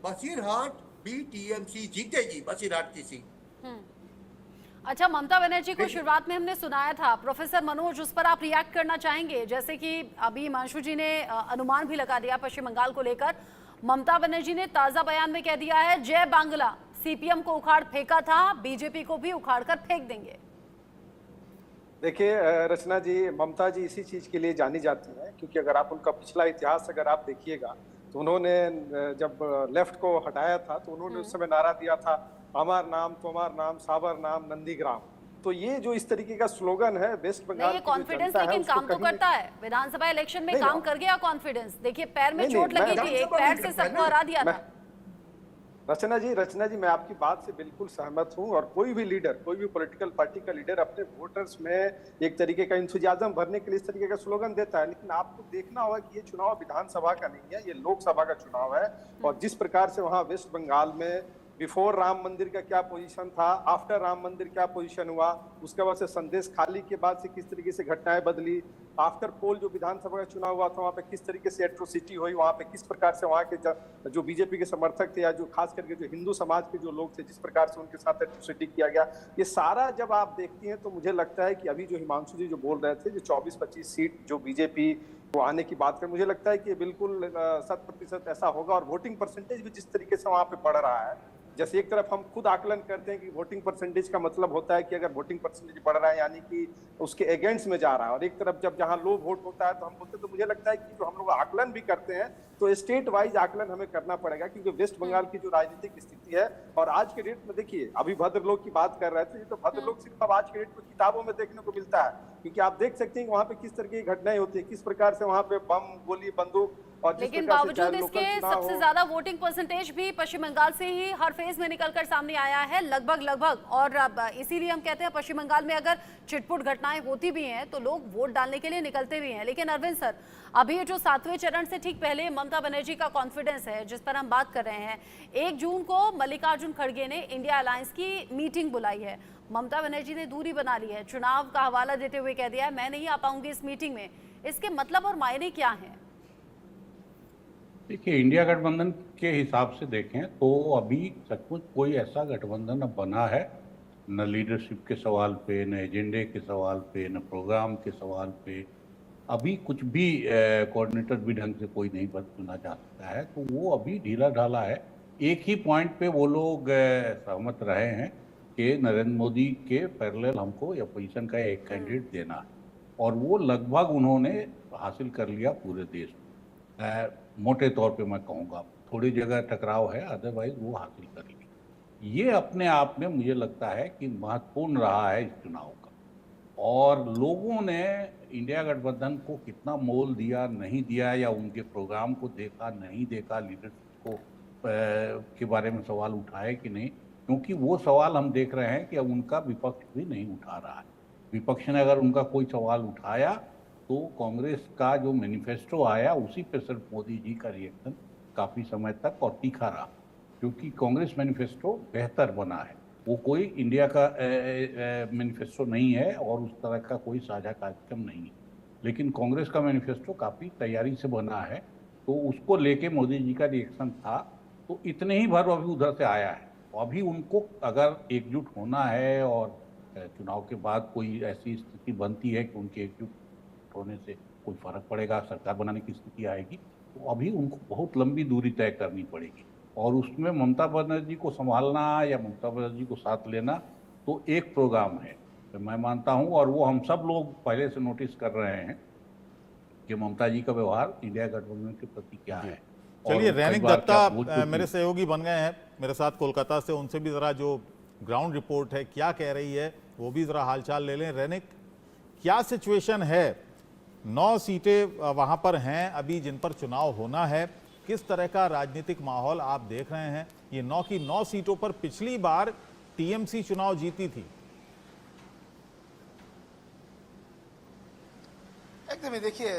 बसीरहाट भी टीएमसी जीतेगी, बसीरहाट की सीट। अच्छा, ममता बनर्जी को शुरुआत में हमने सुनाया था, प्रोफेसर मनोज, उस पर आप रिएक्ट करना चाहेंगे? जैसे कि अभी हिमांशु जी ने अनुमान भी लगा दिया पश्चिम बंगाल को लेकर। ममता बनर्जी ने ताजा बयान में कह दिया है, जय बांग्ला, सीपीएम को उखाड़ फेंका था, बीजेपी को भी उखाड़ कर फेंक देंगे। देखिए रचना जी, ममता जी इसी चीज के लिए जानी जाती हैं, क्योंकि अगर आप उनका पिछला इतिहास अगर आप देखिएगा तो उन्होंने जब लेफ्ट को हटाया था तो उन्होंने उस समय नारा दिया था, हमार नाम तुम्हार नाम साबर नाम नंदीग्राम। तो ये जो इस तरीके का स्लोगन है वेस्ट बंगाल ये कॉन्फिडेंस लेकिन काम तो करता है, विधानसभा इलेक्शन में काम कर गया कॉन्फिडेंस। देखिए पैर में चोट लगी थी, एक पैर से सबको हरा दिया था। रचना जी मैं आपकी बात से बिल्कुल सहमत हूं, और कोई भी लीडर, कोई भी पॉलिटिकल पार्टी का लीडर अपने वोटर्स में एक तरीके का इंथुजियाज्म भरने के लिए इस तरीके का स्लोगन देता है, लेकिन आपको देखना होगा कि ये चुनाव विधानसभा का नहीं है, ये लोकसभा का चुनाव है। और जिस प्रकार से वहां वेस्ट बंगाल में बिफोर राम मंदिर का क्या पोजीशन था, आफ्टर राम मंदिर क्या पोजीशन हुआ, उसके बाद से संदेश खाली के बाद से किस तरीके से घटनाएं बदली, आफ्टर पोल जो विधानसभा का चुनाव हुआ था वहां पे किस तरीके से एट्रोसिटी हुई, वहां पे किस प्रकार से वहां के जो बीजेपी के समर्थक थे या जो खास करके जो हिंदू समाज के जो लोग थे, जिस प्रकार से उनके साथ एट्रोसिटी किया गया, ये सारा जब आप देखती हैं तो मुझे लगता है कि अभी जो हिमांशु जी जो बोल रहे थे, जो 24-25 सीट जो बीजेपी को आने की बात करें, मुझे लगता है कि बिल्कुल 100% ऐसा होगा। और वोटिंग परसेंटेज भी जिस तरीके से वहां पे बढ़ रहा है, जैसे एक तरफ हम खुद आकलन करते हैं कि वोटिंग परसेंटेज का मतलब होता है कि अगर वोटिंग परसेंटेज बढ़ रहा है यानी कि उसके अगेंस्ट में जा रहा है, और एक तरफ जब जहां लो वोट होता है तो हम बोलते हैं, तो मुझे लगता है कि जो हम लोग आकलन भी करते हैं तो स्टेट वाइज आकलन हमें करना पड़ेगा, क्योंकि वेस्ट बंगाल की जो राजनीतिक स्थिति है, और आज के डेट में देखिए, अभी भद्रलोक की बात कर रहे थे, ये तो भद्रलोक सिर्फ अब आज के डेट में किताबों में देखने को मिलता है, क्योंकि आप देख सकते हैं वहां पे किस तरह की घटनाएं होती है, किस प्रकार से वहां पे बम गोली बंदूक, लेकिन बावजूद इसके सबसे ज्यादा वोटिंग परसेंटेज भी पश्चिम बंगाल से ही हर फेज में निकलकर सामने आया है, लगभग। और इसीलिए हम कहते हैं पश्चिम बंगाल में अगर छिटपुट घटनाएं होती भी हैं तो लोग वोट डालने के लिए निकलते भी हैं। लेकिन अरविंद सर, अभी जो 7वें चरण से ठीक पहले ममता बनर्जी का कॉन्फिडेंस है जिस पर हम बात कर रहे हैं, 1 जून को मल्लिकार्जुन खड़गे ने इंडिया अलायंस की मीटिंग बुलाई है, ममता बनर्जी ने दूरी बना ली है, चुनाव का हवाला देते हुए कह दिया है मैं नहीं आ पाऊंगी इस मीटिंग में। इसके मतलब और मायने क्या हैं? देखिए, इंडिया गठबंधन के हिसाब से देखें तो अभी सचमुच कोई ऐसा गठबंधन अब बना है, न लीडरशिप के सवाल पे, न एजेंडे के सवाल पे, न प्रोग्राम के सवाल पे, अभी कुछ भी कोऑर्डिनेटर भी ढंग से कोई नहीं चुना जा सकता है, तो वो अभी ढीला ढाला है। एक ही पॉइंट पे वो लोग सहमत रहे हैं कि नरेंद्र मोदी के पैरेलल हमको अपोजिशन का एक कैंडिडेट देना है, और वो लगभग उन्होंने हासिल कर लिया पूरे देश में। मोटे तौर पे मैं कहूँगा, थोड़ी जगह टकराव है, अदरवाइज वो हासिल कर ली। ये अपने आप में मुझे लगता है कि महत्वपूर्ण रहा है इस चुनाव का, और लोगों ने इंडिया गठबंधन को कितना मोल दिया नहीं दिया, या उनके प्रोग्राम को देखा नहीं देखा, लीडरशिप को के बारे में सवाल उठाए कि नहीं, क्योंकि वो सवाल हम देख रहे हैं कि अब उनका विपक्ष भी नहीं उठा रहा है। विपक्ष ने अगर उनका कोई सवाल उठाया तो कांग्रेस का जो मैनिफेस्टो आया उसी पे सिर्फ मोदी जी का रिएक्शन काफ़ी समय तक और तीखा रहा, क्योंकि कांग्रेस मैनिफेस्टो बेहतर बना है, वो कोई इंडिया का मैनिफेस्टो नहीं है और उस तरह का कोई साझा कार्यक्रम नहीं है, लेकिन कांग्रेस का मैनिफेस्टो काफ़ी तैयारी से बना है, तो उसको लेके मोदी जी का रिएक्शन था। तो इतने ही भर अभी उधर से आया है, अभी उनको अगर एकजुट होना है और चुनाव के बाद कोई ऐसी स्थिति बनती है कि उनके एकजुट होने से कोई फर्क पड़ेगा, सरकार बनाने की स्थिति आएगी, तो अभी उनको बहुत लंबी दूरी तय करनी पड़ेगी, और उसमें ममता बनर्जी को संभालना या ममता बनर्जी को साथ लेना तो एक प्रोग्राम है, तो मैं मानता हूं, और वो हम सब लोग पहले से नोटिस कर रहे हैं कि ममता जी का व्यवहार इंडिया गठबंधन के प्रति क्या है। चलिए, रैनिक दत्ता मेरे सहयोगी बन गए हैं मेरे साथ कोलकाता से, उनसे भी जरा जो ग्राउंड रिपोर्ट है क्या कह रही है वो भी जरा हालचाल ले लें। रैनिक, क्या सिचुएशन है? 9 सीटें वहां पर हैं अभी जिन पर चुनाव होना है, किस तरह का राजनीतिक माहौल आप देख रहे हैं? ये 9 की 9 सीटों पर पिछली बार टीएमसी चुनाव जीती थी। एकदम में देखिए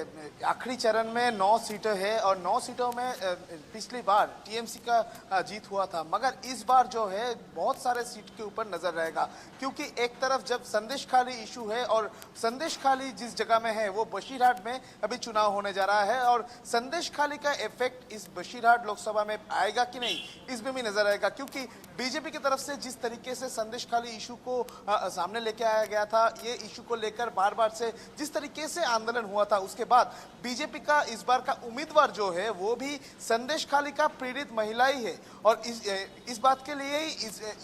आखिरी चरण में 9 सीटें हैं और 9 सीटों में पिछली बार टीएमसी का जीत हुआ था, मगर इस बार जो है बहुत सारे सीट के ऊपर नजर रहेगा, क्योंकि एक तरफ जब संदेश खाली इशू है और संदेश खाली जिस जगह में है वो बशीरहाट में अभी चुनाव होने जा रहा है, और संदेश खाली का इफेक्ट इस बशीरहाट लोकसभा में आएगा कि नहीं इसमें भी नजर आएगा, क्योंकि बीजेपी की तरफ से जिस तरीके से संदेश खाली इशू को सामने लेके आया गया था, ये इशू को लेकर बार बार से जिस तरीके से आंदोलन हुआ था, उसके बाद बीजेपी का इस बार का उम्मीदवार जो है वो भी संदेश खाली का पीड़ित महिला ही है, और इस बात के लिए ही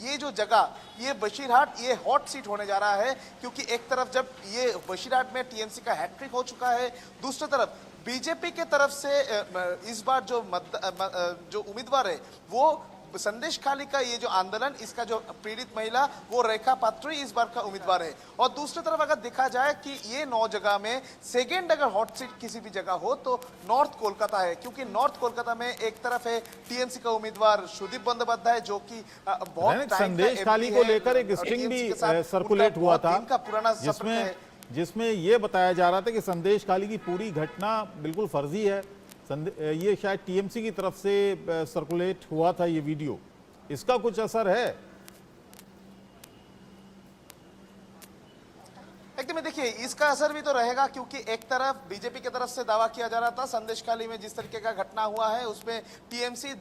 ये जो जगह ये बशीरहाट ये हॉट सीट होने जा रहा है, क्योंकि एक तरफ जब ये बशीरहाट में टीएमसी का हैट्रिक हो चुका है, दूसरी तरफ बीजेपी के तरफ से इस बार जो उम्मीदवार है वो संदेश खाली का ये जो आंदोलन इसका जो पीड़ित महिला वो रेखा पात्रो इस बार का उम्मीदवार है। और दूसरी तरफ अगर देखा जाए कि ये 9 जगह में सेकेंड अगर हॉट सीट किसी भी जगह हो तो नॉर्थ कोलकाता है, क्योंकि नॉर्थ कोलकाता में एक तरफ है टीएमसी का उम्मीदवार सुदीप बंदोपाध्याय जो कि बहुत संदेश खाली को लेकर एक स्ट्रिंग भी सर्कुलेट हुआ था पुराना जिसमें ये बताया जा रहा था कि संदेश खाली की पूरी घटना बिल्कुल फर्जी है। ये शायद टीएमसी की तरफ से सर्कुलेट हुआ था ये वीडियो, इसका कुछ असर है? एकदम देखिए इसका असर भी तो रहेगा, क्योंकि एक तरफ बीजेपी की तरफ से दावा किया जा रहा था संदेश खाली में जिस तरीके का घटना हुआ है उसमें टीएमसी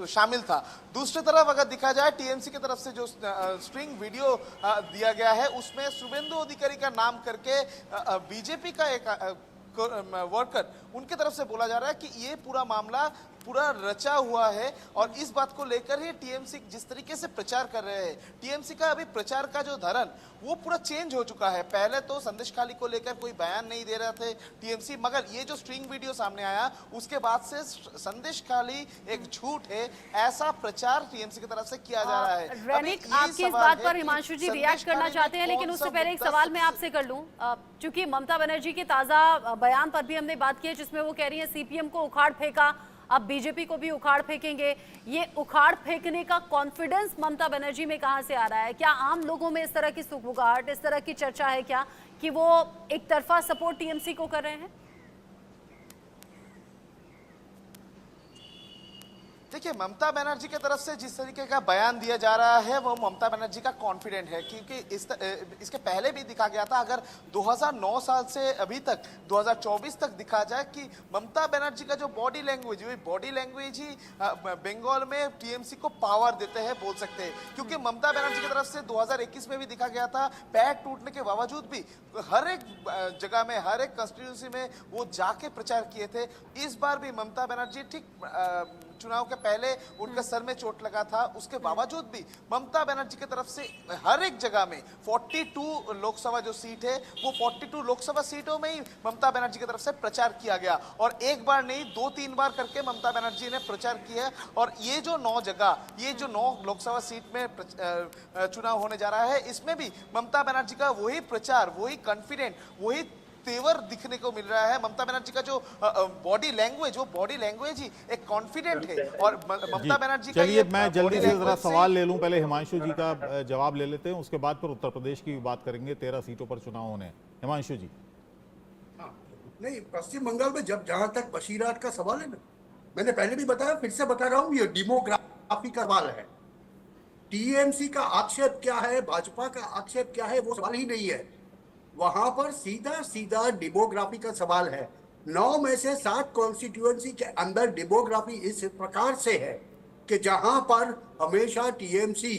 शामिल था, दूसरी तरफ अगर देखा जाए टीएमसी की तरफ से जो स्ट्रिंग वीडियो दिया गया है उसमें शुभेंदु अधिकारी का नाम करके बीजेपी का एक वर्कर उनके तरफ से बोला जा रहा है कि ये पूरा मामला पूरा रचा हुआ है, और इस बात को लेकर ही टीएमसी जिस तरीके से प्रचार कर रहे हैं, टीएमसी का अभी प्रचार का जो धरन वो पूरा चेंज हो चुका है। पहले तो संदेश खाली को लेकर कोई बयान नहीं दे रहे थे टीएमसी, मगर ये जो स्ट्रिंग वीडियो सामने आया उसके बाद से संदेश खाली एक झूठ है ऐसा प्रचार टीएमसी की तरफ से किया जा रहा है। रैनिक, आपकी इस बात पर हिमांशु जी रिएक्ट करना चाहते हैं, लेकिन उससे पहले एक सवाल मैं आपसे कर लूं, चूंकि ममता बनर्जी के ताजा बयान पर भी हमने बात की है जिसमें वो कह रही है सीपीएम को उखाड़ फेंका, अब बीजेपी को भी उखाड़ फेंकेंगे, ये उखाड़ फेंकने का कॉन्फिडेंस ममता बनर्जी में कहां से आ रहा है? क्या आम लोगों में इस तरह की सुगबुगाहट, इस तरह की चर्चा है क्या कि वो एक तरफा सपोर्ट टीएमसी को कर रहे हैं? देखिए ममता बनर्जी की तरफ से जिस तरीके का बयान दिया जा रहा है वो ममता बनर्जी का कॉन्फिडेंट है, क्योंकि इसके पहले भी दिखा गया था, अगर 2009 साल से अभी तक 2024 तक दिखा जाए कि ममता बनर्जी का जो बॉडी लैंग्वेज ही बंगाल में टीएमसी को पावर देते हैं बोल सकते हैं, क्योंकि ममता बनर्जी की तरफ से 2021 में भी दिखा गया था, पैर टूटने के बावजूद भी हर एक जगह में हर एक कंस्टिट्यूंसी में वो जाके प्रचार किए थे। इस बार भी ममता बनर्जी ठीक चुनाव के पहले उनके सर में चोट लगा था, उसके बावजूद भी ममता बनर्जी की तरफ से हर एक जगह में 42 लोकसभा जो सीट है वो 42 लोकसभा सीटों में ही ममता बनर्जी की तरफ से प्रचार किया गया, और एक बार नहीं 2-3 बार करके ममता बनर्जी ने प्रचार किया। और ये जो 9 लोकसभा सीट में चुनाव होने जा रहा है इसमें भी ममता बनर्जी का वही प्रचार, वही कॉन्फिडेंट, वही तेवर दिखने को मिल रहा है। ममता बनर्जी का जो बॉडी लैंग्वेज ही एक कॉन्फिडेंट है, और ममता बनर्जी का चलिए मैं जल्दी से जरा सवाल ले लूं, पहले हिमांशु जी का जवाब ले लेते हैं, उसके बाद फिर उत्तर प्रदेश की बात करेंगे, 13 सीटों पर चुनाव होने हैं। हिमांशु जी। नहीं, पश्चिम बंगाल में जहां तक बशीरहाट का सवाल है ना, मैंने पहले भी बताया, फिर से बता रहा हूं, ये डेमोग्राफी का सवाल है। टीएमसी का आक्षेप क्या है, भाजपा का आक्षेप क्या है, वो सवाल ही नहीं है। वहां पर सीधा डेमोग्राफी का सवाल है। 9 में से 7 कॉन्स्टिट्यूएंसी के अंदर डेमोग्राफी इस प्रकार से है कि जहां पर हमेशा टीएमसी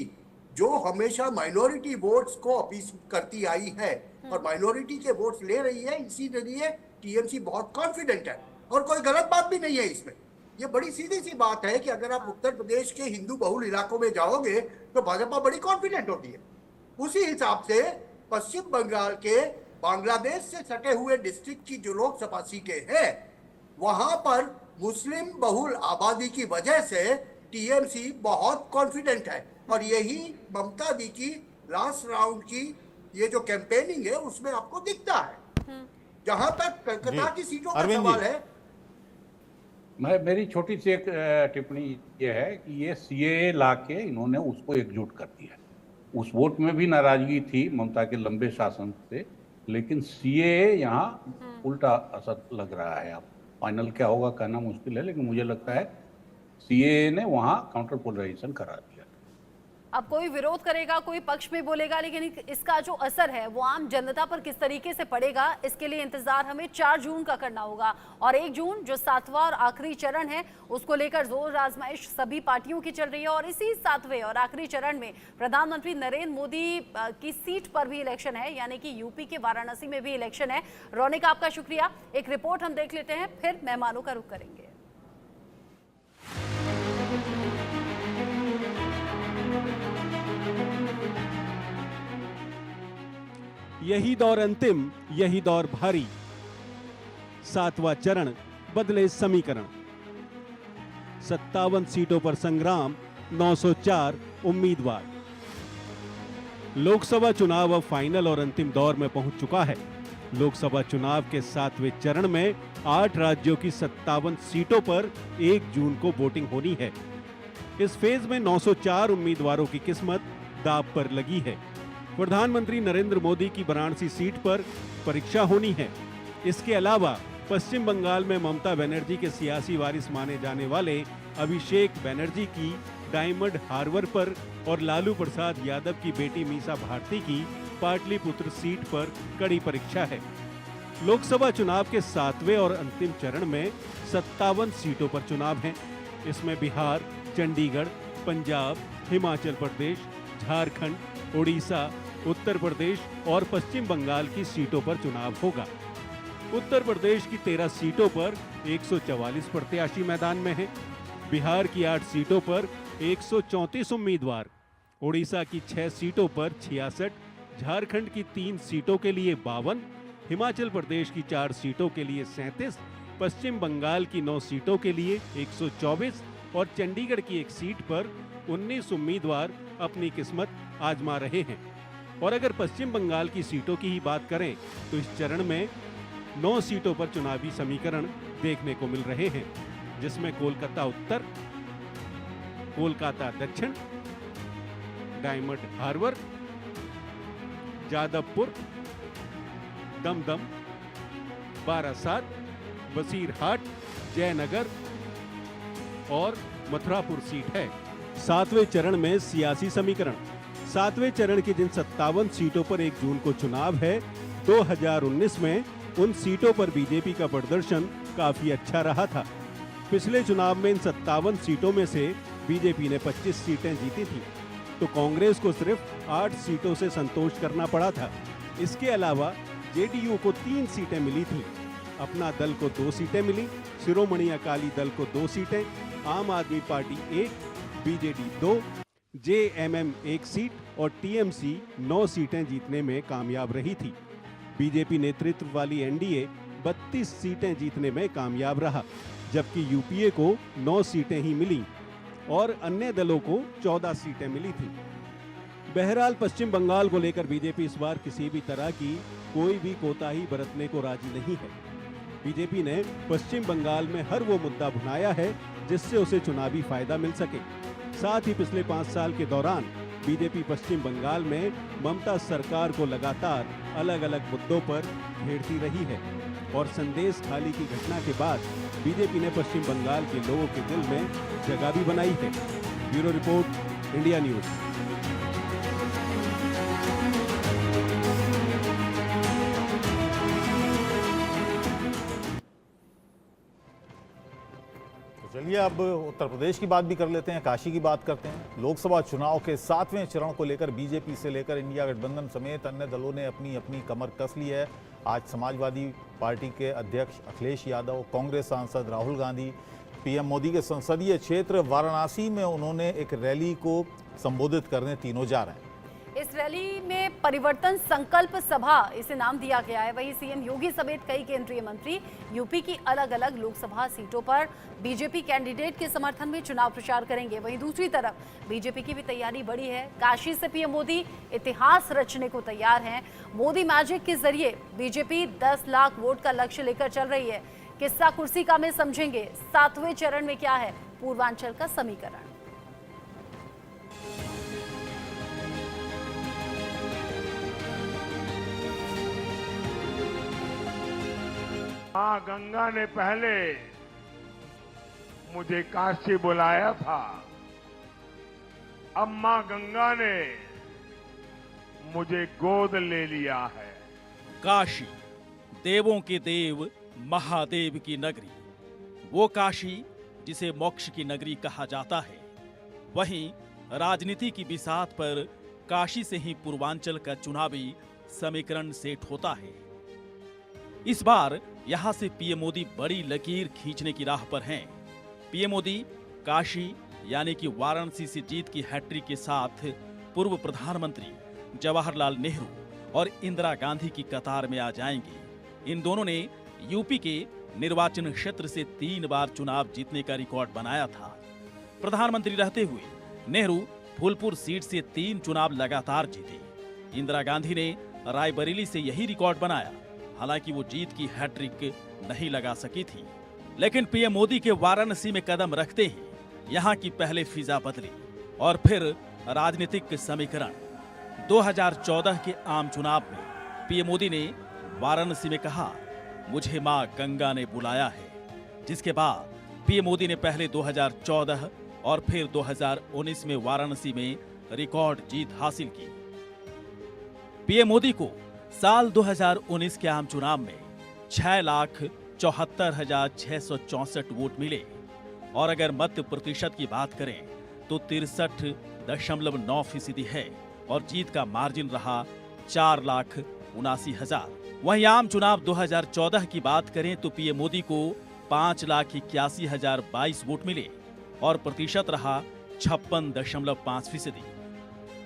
जो हमेशा माइनॉरिटी वोट्स को अपील करती आई है और माइनॉरिटी के वोट्स ले रही है, इसीलिए टीएमसी बहुत कॉन्फिडेंट है, और कोई गलत बात भी नहीं है इसमें। ये बड़ी सीधी सी बात है कि अगर आप उत्तर प्रदेश के हिंदू बहुल इलाकों में जाओगे तो भाजपा बड़ी कॉन्फिडेंट होती है। उसी हिसाब से पश्चिम बंगाल के बांग्लादेश से सटे हुए डिस्ट्रिक्ट की जो लोकसभा सीटें हैं वहां पर मुस्लिम बहुल आबादी की वजह से टीएमसी बहुत कॉन्फिडेंट है, और यही ममता दी की लास्ट राउंड की ये जो कैंपेनिंग है उसमें आपको दिखता है। जहां तक कलकत्ता की सीटों का सवाल है, मेरी छोटी सी एक टिप्पणी ये है कि ये सीएए ला के इन्होंने उसको एकजुट कर दिया। उस वोट में भी नाराजगी थी ममता के लंबे शासन से, लेकिन सीएए यहाँ उल्टा असर लग रहा है। अब फाइनल क्या होगा कहना मुश्किल है, लेकिन मुझे लगता है सीएए ने वहाँ काउंटर पोलराइजेशन करा दिया। अब कोई विरोध करेगा, कोई पक्ष में बोलेगा, लेकिन इसका जो असर है वो आम जनता पर किस तरीके से पड़ेगा, इसके लिए इंतजार हमें 4 जून का करना होगा। और 1 जून जो 7वां और आखिरी चरण है, उसको लेकर जोर आजमाइश सभी पार्टियों की चल रही है। और इसी 7वें और आखिरी चरण में प्रधानमंत्री नरेंद्र मोदी की सीट पर भी इलेक्शन है, यानी कि यूपी के वाराणसी में भी इलेक्शन है। रौनिक, आपका शुक्रिया। एक रिपोर्ट हम देख लेते हैं, फिर मेहमानों का रुख करेंगे। यही दौर अंतिम, यही दौर भारी। 7वां चरण, बदले समीकरण। 57 सीटों पर संग्राम, 904 उम्मीदवार। लोकसभा चुनाव अब फाइनल और अंतिम दौर में पहुंच चुका है। लोकसभा चुनाव के 7वें चरण में 8 राज्यों की 57 सीटों पर 1 जून को वोटिंग होनी है। इस फेज में 904 उम्मीदवारों की किस्मत दांव पर लगी है। प्रधानमंत्री नरेंद्र मोदी की वाराणसी सीट पर परीक्षा होनी है। इसके अलावा पश्चिम बंगाल में ममता बनर्जी के सियासी वारिस माने जाने वाले अभिषेक बनर्जी की डायमंड हार्बर पर और लालू प्रसाद यादव की बेटी मीसा भारती की पाटलिपुत्र सीट पर कड़ी परीक्षा है। लोकसभा चुनाव के 7वें और अंतिम चरण में 57 सीटों पर चुनाव हैं। इसमें बिहार, चंडीगढ़, पंजाब, हिमाचल प्रदेश, झारखंड, उड़ीसा, उत्तर प्रदेश और पश्चिम बंगाल की सीटों पर चुनाव होगा। उत्तर प्रदेश की 13 सीटों पर 144 प्रत्याशी मैदान में हैं। बिहार की 8 सीटों पर 134 उम्मीदवार, उड़ीसा की 6 सीटों पर 66, झारखंड की 3 सीटों के लिए 52, हिमाचल प्रदेश की 4 सीटों के लिए 37, पश्चिम बंगाल की 9 सीटों के लिए 124 और चंडीगढ़ की 1 सीट पर 19 उम्मीदवार अपनी किस्मत आजमा रहे हैं। और अगर पश्चिम बंगाल की सीटों की ही बात करें तो इस चरण में 9 सीटों पर चुनावी समीकरण देखने को मिल रहे हैं, जिसमें कोलकाता उत्तर, कोलकाता दक्षिण, डायमंड हार्बर, जादवपुर, दमदम, बारासात, बसीरहाट, जयनगर और मथुरापुर सीट है। 7वें चरण में सियासी समीकरण। 7वें चरण की जिन 57 सीटों पर 1 जून को चुनाव है, 2019 में उन सीटों पर बीजेपी का प्रदर्शन काफी अच्छा रहा था। पिछले चुनाव में इन 57 सीटों में से बीजेपी ने 25 सीटें जीती थी, तो कांग्रेस को सिर्फ 8 सीटों से संतोष करना पड़ा था। इसके अलावा जेडीयू को 3 सीटें मिली थी, अपना दल को 2 सीटें मिली, शिरोमणि अकाली दल को 2 सीटें, आम आदमी पार्टी 1, बीजेडी 2, जेएमएम 1 सीट और टीएमसी 9 सीटें जीतने में कामयाब रही थी। बीजेपी नेतृत्व वाली एनडीए 32 सीटें जीतने में कामयाब रहा, जबकि यूपीए को 9 सीटें ही मिली और अन्य दलों को 14 सीटें मिली थी। बहरहाल पश्चिम बंगाल को लेकर बीजेपी इस बार किसी भी तरह की कोई भी कोताही बरतने को राजी नहीं है। बीजेपी ने पश्चिम बंगाल में हर वो मुद्दा भुनाया है जिससे उसे चुनावी फायदा मिल सके। साथ ही पिछले 5 साल के दौरान बीजेपी पश्चिम बंगाल में ममता सरकार को लगातार अलग अलग मुद्दों पर घेरती रही है और संदेश खाली की घटना के बाद बीजेपी ने पश्चिम बंगाल के लोगों के दिल में जगह भी बनाई है। Bureau report, India news. चलिए अब उत्तर प्रदेश की बात भी कर लेते हैं, काशी की बात करते हैं। लोकसभा चुनाव के 7वें चरण को लेकर बीजेपी से लेकर इंडिया गठबंधन समेत अन्य दलों ने अपनी अपनी कमर कस ली है। आज समाजवादी पार्टी के अध्यक्ष अखिलेश यादव, कांग्रेस सांसद राहुल गांधी, पीएम मोदी के संसदीय क्षेत्र वाराणसी में उन्होंने एक रैली को संबोधित करने तीनों जा रहे हैं। इस रैली में परिवर्तन संकल्प सभा इसे नाम दिया गया है। वहीं सीएम योगी समेत कई केंद्रीय मंत्री यूपी की अलग अलग लोकसभा सीटों पर बीजेपी कैंडिडेट के समर्थन में चुनाव प्रचार करेंगे। वहीं दूसरी तरफ बीजेपी की भी तैयारी बढ़ी है। काशी से पीएम मोदी इतिहास रचने को तैयार हैं। मोदी मैजिक के जरिए बीजेपी 10 लाख वोट का लक्ष्य लेकर चल रही है। किस्सा कुर्सी का में समझेंगे 7वें चरण में क्या है पूर्वांचल का समीकरण। मां गंगा ने पहले मुझे काशी बुलाया था, अब मां गंगा ने मुझे गोद ले लिया है। काशी, देवों के देव महादेव की नगरी, वो काशी जिसे मोक्ष की नगरी कहा जाता है। वहीं राजनीति की बिसात पर काशी से ही पूर्वांचल का चुनावी समीकरण सेट होता है। इस बार यहां से पीएम मोदी बड़ी लकीर खींचने की राह पर हैं। पीएम मोदी काशी यानी कि वाराणसी से जीत की हैट्रिक के साथ पूर्व प्रधानमंत्री जवाहरलाल नेहरू और इंदिरा गांधी की कतार में आ जाएंगे। इन दोनों ने यूपी के निर्वाचन क्षेत्र से 3 बार चुनाव जीतने का रिकॉर्ड बनाया था। प्रधानमंत्री रहते हुए नेहरू फूलपुर सीट से 3 चुनाव लगातार जीते। इंदिरा गांधी ने रायबरेली से यही रिकॉर्ड बनाया। हालांकि वो जीत की हैट्रिक नहीं लगा सकी थी, लेकिन पीएम मोदी के वाराणसी में कदम रखते ही यहां की पहले फिजा बदली और फिर राजनीतिक समीकरण। 2014 के आम चुनाव में पीएम मोदी ने वाराणसी में कहा, मुझे मां गंगा ने बुलाया है, जिसके बाद पीएम मोदी ने पहले 2014 और फिर 2019 में वाराणसी में रिकॉर्ड जीत हासिल की। पीएम मोदी को साल 2019 के आम चुनाव में 6,74,664 वोट मिले और अगर मत प्रतिशत की बात करें तो 63.9% है और जीत का मार्जिन रहा 4,79,000। वहीं आम चुनाव 2014 की बात करें तो पीएम मोदी को 5,81,022 वोट मिले और प्रतिशत रहा 56.5%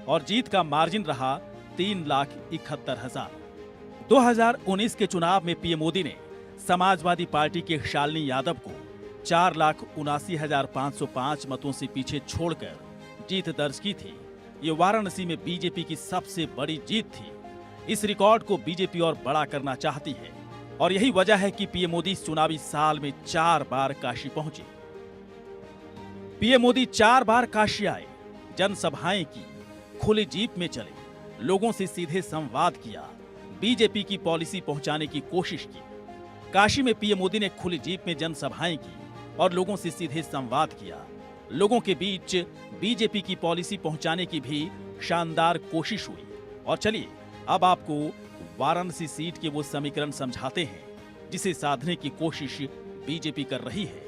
और जीत का मार्जिन रहा 3,71,000। 2019 के चुनाव में पीएम मोदी ने समाजवादी पार्टी के शालिनी यादव को 4,79,505 मतों से पीछे छोड़कर जीत दर्ज की थी। ये वाराणसी में बीजेपी की सबसे बड़ी जीत थी। इस रिकॉर्ड को बीजेपी और बड़ा करना चाहती है और यही वजह है कि पीएम मोदी इस चुनावी साल में 4 बार काशी पहुंचे। पीएम मोदी 4 बार काशी आए, जनसभाएं की, खुली जीप में चले, लोगों से सीधे संवाद किया, बीजेपी की पॉलिसी पहुंचाने की कोशिश की। काशी में पीएम मोदी ने खुली जीप में जनसभाएं की और लोगों से सीधे संवाद किया। लोगों के बीच बीजेपी की पॉलिसी पहुंचाने की भी शानदार कोशिश हुई। और चलिए अब आपको वाराणसी सीट के वो समीकरण समझाते हैं जिसे साधने की कोशिश बीजेपी कर रही है।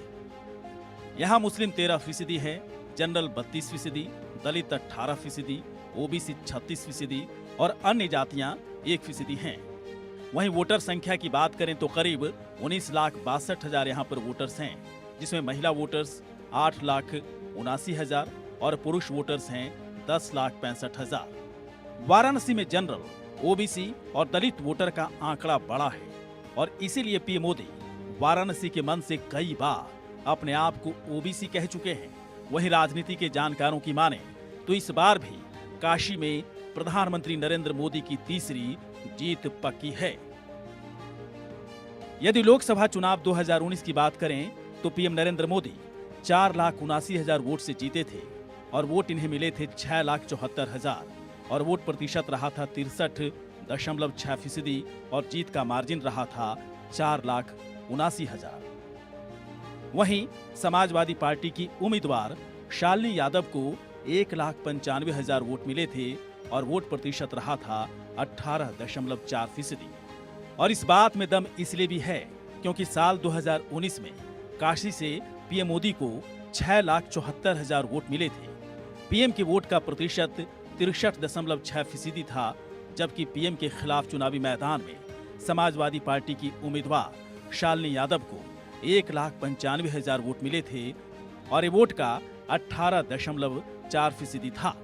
यहां मुस्लिम 13% है, जनरल 32%, दलित 18%, ओबीसी 36% और अन्य जातियां 1% हैं। वहीं वोटर संख्या की बात करें तो करीब 19,62,000 यहां पर वोटर्स हैं, जिसमें महिला वोटर्स 8,79,000 और पुरुष वोटर्स हैं 10,65,000। वाराणसी में जनरल, ओबीसी और दलित वोटर का आंकड़ा बड़ा है और इसीलिए पीएम मोदी वाराणसी के मन से कई बार अपने आप को ओबीसी कह चुके हैं। वहीं राजनीति के जानकारों की माने तो इस बार भी काशी में प्रधानमंत्री नरेंद्र मोदी की तीसरी जीत पक्की है। यदि लोकसभा चुनाव 2019 की बात करें तो पीएम नरेंद्र मोदी 4,79,000 वोट से जीते थे और वोट इन्हें मिले थे 6,74,000 और वोट प्रतिशत रहा था 63.6% और जीत का मार्जिन रहा था 4,79,000। वहीं समाजवादी पार्टी की उम्मीदवार शालिनी यादव को 1,95,000 वोट मिले थे और वोट प्रतिशत रहा था 18.4%। और इस बात में दम इसलिए भी है क्योंकि साल 2019 में काशी से पीएम मोदी को 6,74,000 वोट मिले थे। पीएम के वोट का प्रतिशत 63.6% था, जबकि पीएम के खिलाफ चुनावी मैदान में समाजवादी पार्टी की उम्मीदवार शालिनी यादव को 1,95,000 वोट मिले थे और ये वोट का 18.4% था।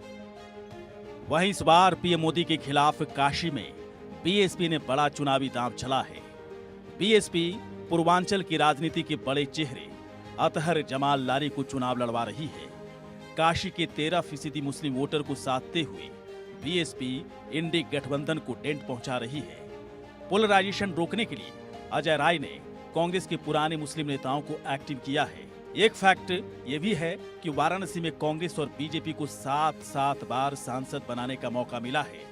वहीं इस बार पीएम मोदी के खिलाफ काशी में बीएसपी ने बड़ा चुनावी दांव चला है। बीएसपी पूर्वांचल की राजनीति के बड़े चेहरे अतहर जमाल लारी को चुनाव लड़वा रही है। काशी के 13% मुस्लिम वोटर को साधते हुए बीएसपी इंडी गठबंधन को डेंट पहुंचा रही है। पोलराइजेशन रोकने के लिए अजय राय ने कांग्रेस के पुराने मुस्लिम नेताओं को एक्टिव किया है। एक फैक्ट ये भी है कि वाराणसी में कांग्रेस और बीजेपी को 7 बार सांसद बनाने का मौका मिला है।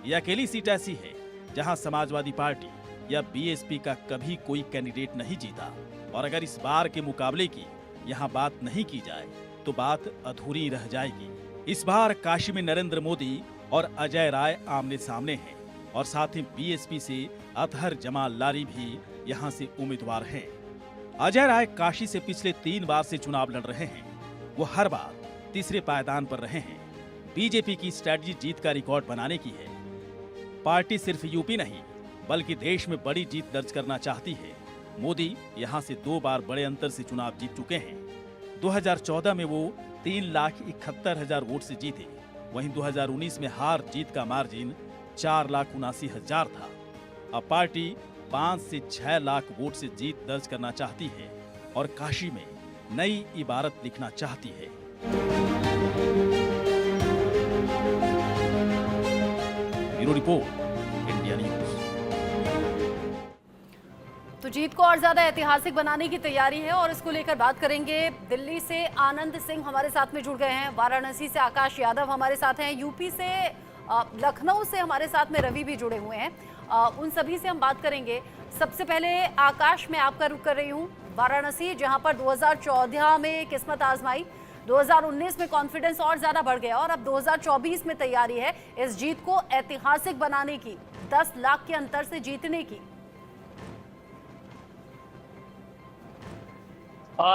यह अकेली सीट ऐसी है जहां समाजवादी पार्टी या बीएसपी का कभी कोई कैंडिडेट नहीं जीता। और अगर इस बार के मुकाबले की यहाँ बात नहीं की जाए तो बात अधूरी रह जाएगी। इस बार काशी में नरेंद्र मोदी और अजय राय आमने सामने हैं और साथ ही बीएसपी से अतहर जमाल लारी भी यहाँ से उम्मीदवार हैं। अजय राय काशी से पिछले 3 बार से चुनाव लड़ रहे हैं। वो हर बार तीसरे पायदान पर रहे हैं। बीजेपी की स्ट्रैटेजी जीत का रिकॉर्ड बनाने की है। पार्टी सिर्फ यूपी नहीं बल्कि देश में बड़ी जीत दर्ज करना चाहती है। मोदी यहां से 2 बार बड़े अंतर से चुनाव जीत चुके हैं। 2014 में वो 3,71,000 वोट से जीते। वहीं 2019 में हार जीत का मार्जिन 4,79,000 था। अब पार्टी 5 से 6 लाख वोट से जीत दर्ज करना चाहती है और काशी में नई इबारत लिखना चाहती है। Bureau report, India news. तो जीत को और ज्यादा ऐतिहासिक बनाने की तैयारी है और इसको लेकर बात करेंगे। दिल्ली से आनंद सिंह हमारे साथ में जुड़ गए हैं, वाराणसी से आकाश यादव हमारे साथ हैं, यूपी से लखनऊ से हमारे साथ में रवि भी जुड़े हुए हैं। उन सभी से हम बात करेंगे। सबसे पहले आकाश, मैं आपका रुख कर रही हूँ वाराणसी, जहां पर 2014 में किस्मत आजमाई, 2019 में कॉन्फिडेंस और ज्यादा बढ़ गया और अब 2024 में तैयारी है इस जीत को ऐतिहासिक बनाने की, 10 लाख के अंतर से जीतने की।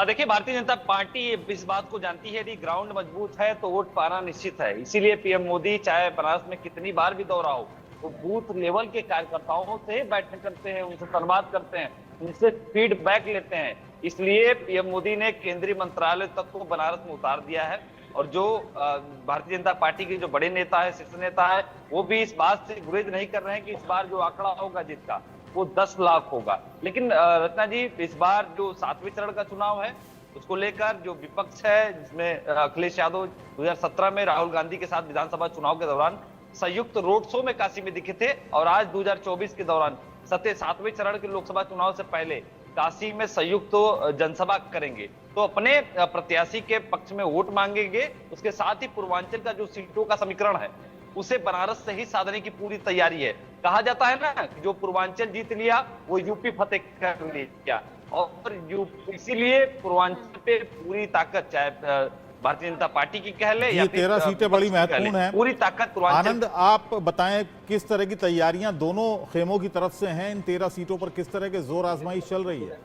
देखिए, भारतीय जनता पार्टी इस बात को जानती है कि ग्राउंड मजबूत है तो वोट पाना निश्चित है। इसीलिए पीएम मोदी चाहे बनारस में कितनी बार भी दौरा हो, वो बूथ लेवल के कार्यकर्ताओं से बैठक करते हैं, उनसे संवाद करते हैं, उनसे फीडबैक लेते हैं। इसलिए पीएम मोदी ने केंद्रीय मंत्रालय तक को बनारस में उतार दिया है और जो भारतीय जनता पार्टी के जो बड़े नेता है, शीर्ष नेता है, वो भी इस बात से गुरेज नहीं कर रहे हैं कि इस बार जो आंकड़ा होगा जीत का वो 10 लाख होगा। लेकिन रत्ना जी, इस बार जो 7वें चरण का चुनाव है उसको लेकर जो विपक्ष है, जिसमें अखिलेश यादव 2017 में राहुल गांधी के साथ विधानसभा चुनाव के दौरान संयुक्त रोड शो में काशी में दिखे थे और आज 2024 के दौरान 7वें चरण के लोकसभा चुनाव से पहले काशी में संयुक्त जनसभा करेंगे, तो अपने प्रत्याशी के पक्ष में वोट मांगेंगे। उसके साथ ही पूर्वांचल का जो सीटों का समीकरण है उसे बनारस से ही साधने की पूरी तैयारी है। कहा जाता है ना, जो पूर्वांचल जीत लिया वो यूपी फतेह कर लिया, और इसीलिए पूर्वांचल पे पूरी ताकत, चाहे भारतीय जनता पार्टी की कह ले या 13 सीटें बड़ी महत्वपूर्ण हैं, पूरी ताकत पूर्वांचल। आनंद, आप बताएं किस तरह की तैयारियां दोनों खेमों की तरफ से हैं? इन 13 सीटों पर किस तरह के जोर आजमाइश चल रही है?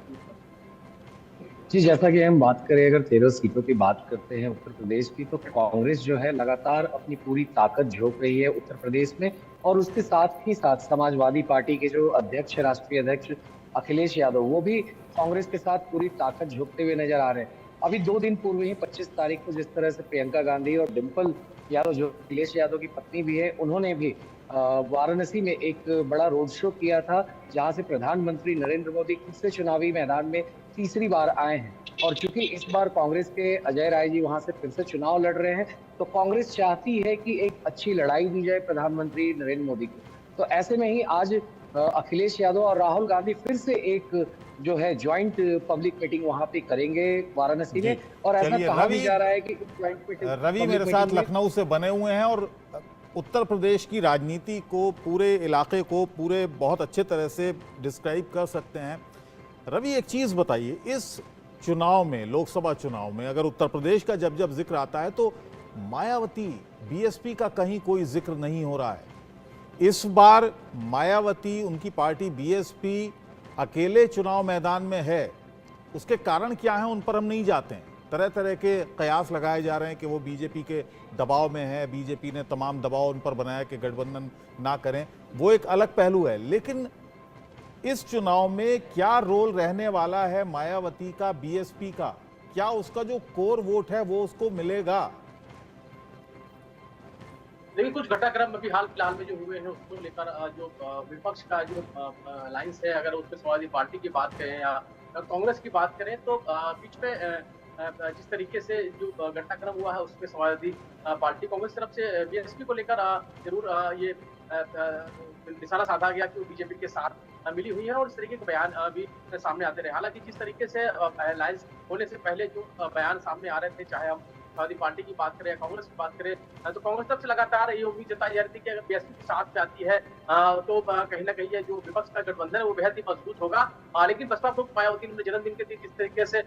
जी, जैसा कि हम बात करें, अगर 13 सीटों की बात करते हैं उत्तर प्रदेश की, तो कांग्रेस जो है लगातार अपनी पूरी ताकत झोंक रही है उत्तर प्रदेश में, और उसके साथ ही साथ समाजवादी पार्टी के जो अध्यक्ष, राष्ट्रीय अध्यक्ष अखिलेश यादव, वो भी कांग्रेस के साथ पूरी ताकत झोंकते हुए नजर आ रहे हैं। अभी 2 दिन पूर्व ही 25 तारीख को जिस तरह से प्रियंका गांधी और डिम्पल यादव, जो अखिलेश यादव की पत्नी भी है, उन्होंने भी वाराणसी में एक बड़ा रोड शो किया था, जहां से प्रधानमंत्री नरेंद्र मोदी खुद से चुनावी मैदान में तीसरी बार आए हैं। और चूंकि इस बार कांग्रेस के अजय राय जी वहां से फिर से चुनाव लड़ रहे हैं, तो कांग्रेस चाहती है कि एक अच्छी लड़ाई दी जाए प्रधानमंत्री नरेंद्र मोदी को। तो ऐसे में ही आज अखिलेश यादव और राहुल गांधी फिर से एक जो है ज्वाइंट पब्लिक मीटिंग वहां पे करेंगे वाराणसी में, और ऐसा कहा भी जा रहा है कि रवि मेरे साथ लखनऊ से बने हुए हैं और उत्तर प्रदेश की राजनीति को, पूरे इलाके को पूरे बहुत अच्छे तरह से डिस्क्राइब कर सकते हैं। रवि, एक चीज बताइए, इस चुनाव में, लोकसभा चुनाव में, अगर उत्तर प्रदेश का जब जब जिक्र आता है तो मायावती, बीएसपी का कहीं कोई जिक्र नहीं हो रहा है। इस बार मायावती, उनकी पार्टी बीएसपी अकेले चुनाव मैदान में है, उसके कारण क्या है उन पर हम नहीं जाते हैं। तरह तरह के कयास लगाए जा रहे हैं कि वो बीजेपी के दबाव में है, बीजेपी ने तमाम दबाव उन पर बनाया कि गठबंधन ना करें, वो एक अलग पहलू है। लेकिन इस चुनाव में क्या रोल रहने वाला है मायावती का, बीएसपी का? क्या उसका जो कोर वोट है वो उसको मिलेगा? देखिए, कुछ घटनाक्रम अभी हाल फिलहाल में जो हुए हैं उसको लेकर जो विपक्ष का जो अलायंस है, अगर उसमें समाजवादी पार्टी की बात करें या कांग्रेस की बात करें, तो बीच में जिस तरीके से जो घटनाक्रम हुआ है उसमें समाजवादी पार्टी, कांग्रेस तरफ से बीएसपी को लेकर जरूर ये निशाना साधा गया कि वो बीजेपी के साथ मिली हुई है, और इस तरीके के बयान भी सामने आते रहे। हालांकि जिस तरीके से अलायंस होने से पहले जो बयान सामने आ रहे थे, चाहे हम समाजवादी पार्टी की बात करें, कांग्रेस की बात करें, तो कांग्रेस तरफ से लगातार ये उम्मीद जताई जा रही थी कि अगर बीएसपी के साथ में आती है तो कहीं ना कहीं ये जो विपक्ष का गठबंधन है वो बेहद ही मजबूत होगा। लेकिन बसपा प्रमुख मायावती ने जन्मदिन के दिन जिस तरीके से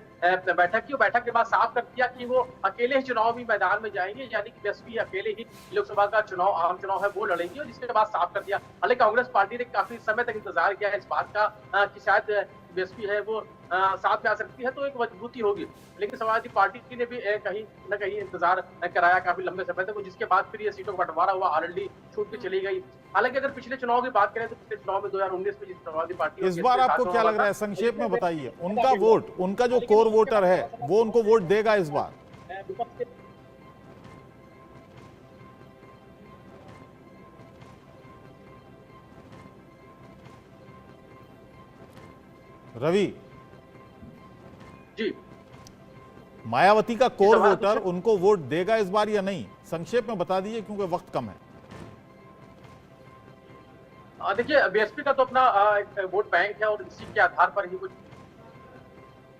बैठक की, बैठक के बाद साफ कर दिया कि वो अकेले ही चुनावी मैदान में जाएंगे, यानी कि बीएसपी अकेले ही लोकसभा का चुनाव, आम चुनाव है वो लड़ेंगे, और जिसके बाद साफ कर दिया। हालांकि कांग्रेस पार्टी ने काफी समय तक इंतजार किया है इस बात का कि शायद बीएसपी है वो साथ में आ सकती है तो एक मजबूती होगी, लेकिन समाजवादी पार्टी ने भी कहीं न कहीं इंतजार कराया काफी लंबे समय तक, जिसके बाद फिर ये सीटों का बंटवारा हुआ, ऑलरेडी छूट के चली गई। हालांकि अगर पिछले चुनाव की बात करें तो पिछले चुनाव में 2019 में जिस समाजवादी पार्टी इस बार आपको क्या लग रहा है, संक्षेप में बताइए, उनका वोट, उनका जो कोर वोटर है वो उनको वोट देगा इस बार? रवि जी, मायावती का कोर वोटर उनको वोट देगा इस बार या नहीं? संक्षेप में बता दीजिए क्योंकि वक्त कम है। देखिए, बीएसपी का तो अपना एक वोट बैंक है और इसी के आधार पर ही कुछ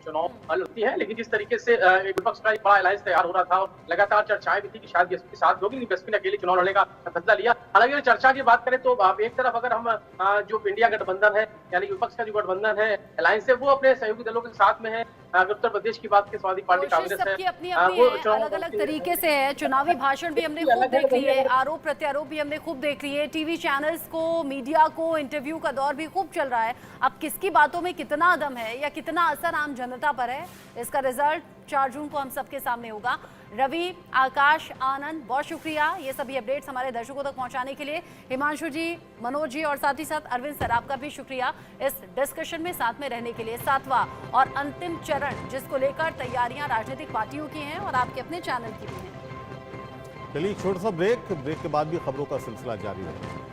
चुनाव हल होती है, लेकिन जिस तरीके से विपक्ष का एक बड़ा अलायंस तैयार हो रहा था और लगातार चर्चाएं भी थी कि शायद बीएसपी के साथ होगी, लेकिन बीएसपी ने अकेले चुनाव लड़ने का फैसला लिया। हालांकि अगर चर्चा की बात करें तो एक तरफ अगर हम जो इंडिया गठबंधन है, यानी विपक्ष का जो गठबंधन है, अलायंस है, वो अपने सहयोगी दलों के साथ में है। अगर उत्तर प्रदेश की बात करें, समाजवादी पार्टी, कांग्रेस है, अपनी अलग अलग तरीके से है। चुनावी भाषण भी हमने खूब देख लिए, आरोप प्रत्यारोप भी हमने खूब देख लिए, टीवी चैनल्स को, मीडिया को, इंटरव्यू का दौर भी खूब चल रहा है। अब किसकी बातों में कितना दम है या कितना असर आम जनता पर है, इसका रिजल्ट 4 जून को हम सबके सामने होगा। रवि, आकाश, आनंद, बहुत शुक्रिया ये सभी अपडेट्स हमारे दर्शकों तक पहुंचाने के लिए। हिमांशु जी, मनोज जी और साथ ही साथ अरविंद सर, आपका भी शुक्रिया इस डिस्कशन में साथ में रहने के लिए। 7वां और अंतिम चरण जिसको लेकर तैयारियां राजनीतिक पार्टियों की हैं और आपके अपने चैनल की भी हैं। चलिए छोटा सा ब्रेक के बाद भी खबरों का सिलसिला जारी रहेगा।